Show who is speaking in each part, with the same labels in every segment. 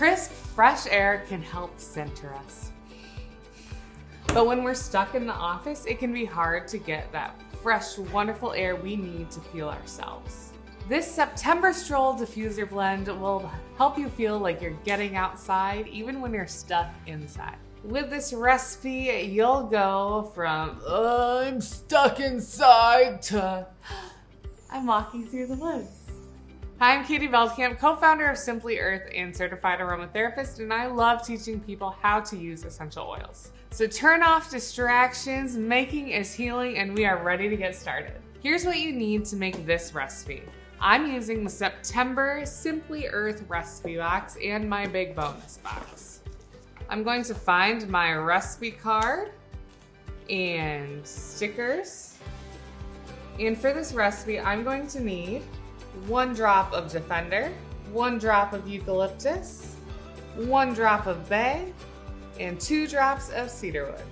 Speaker 1: Crisp, fresh air can help center us. But when we're stuck in the office, it can be hard to get that fresh, wonderful air we need to feel ourselves. This September Stroll Diffuser Blend will help you feel like you're getting outside even when you're stuck inside. With this recipe, you'll go from, I'm stuck inside to, I'm walking through the woods. Hi, I'm Katie Veldkamp, co-founder of Simply Earth and certified aromatherapist, and I love teaching people how to use essential oils. So turn off distractions, making is healing, and we are ready to get started. Here's what you need to make this recipe. I'm using the September Simply Earth recipe box and my big bonus box. I'm going to find my recipe card and stickers. And for this recipe, I'm going to need 1 drop of Defender, 1 drop of eucalyptus, 1 drop of bay, and 2 drops of cedarwood.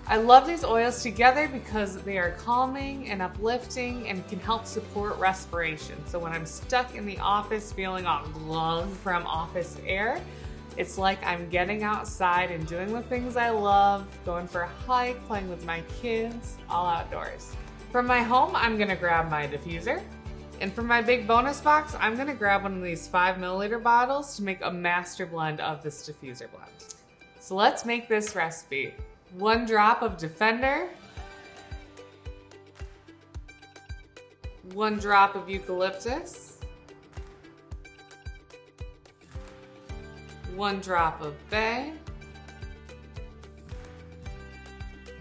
Speaker 1: I love these oils together because they are calming and uplifting and can help support respiration. So when I'm stuck in the office feeling all glug from office air, it's like I'm getting outside and doing the things I love, going for a hike, playing with my kids, all outdoors. From my home, I'm gonna grab my diffuser. And for my big bonus box, I'm gonna grab one of these 5 milliliter bottles to make a master blend of this diffuser blend. So let's make this recipe. 1 drop of Defender, 1 drop of eucalyptus, 1 drop of bay,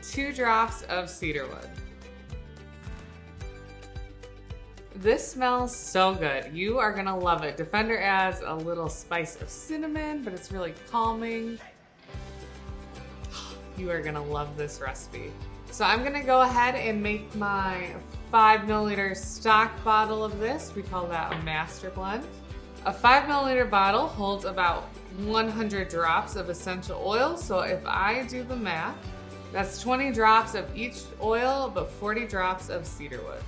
Speaker 1: 2 drops of cedarwood. This smells so good. You are gonna love it. Defender adds a little spice of cinnamon, but it's really calming. You are gonna love this recipe. So I'm gonna go ahead and make my 5 milliliter stock bottle of this. We call that a master blend. A 5 milliliter bottle holds about 100 drops of essential oil. So if I do the math, that's 20 drops of each oil, but 40 drops of cedarwood.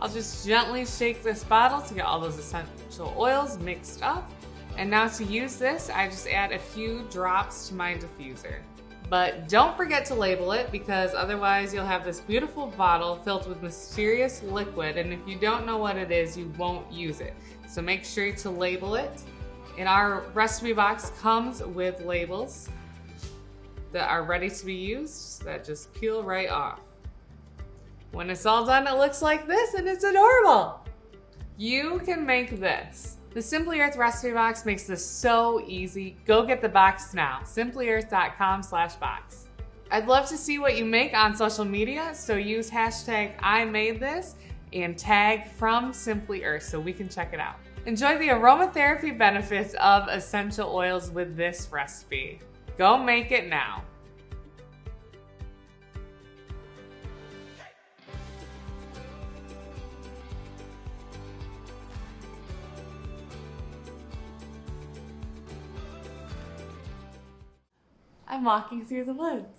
Speaker 1: I'll just gently shake this bottle to get all those essential oils mixed up. And now to use this, I just add a few drops to my diffuser. But don't forget to label it because otherwise you'll have this beautiful bottle filled with mysterious liquid, and if you don't know what it is, you won't use it. So make sure to label it. And our recipe box comes with labels that are ready to be used that just peel right off. When it's all done, it looks like this and it's adorable. You can make this. The Simply Earth recipe box makes this so easy. Go get the box now, simplyearth.com/box. I'd love to see what you make on social media, so use hashtag #IMadeThis and tag from Simply Earth so we can check it out. Enjoy the aromatherapy benefits of essential oils with this recipe. Go make it now. I'm walking through the woods.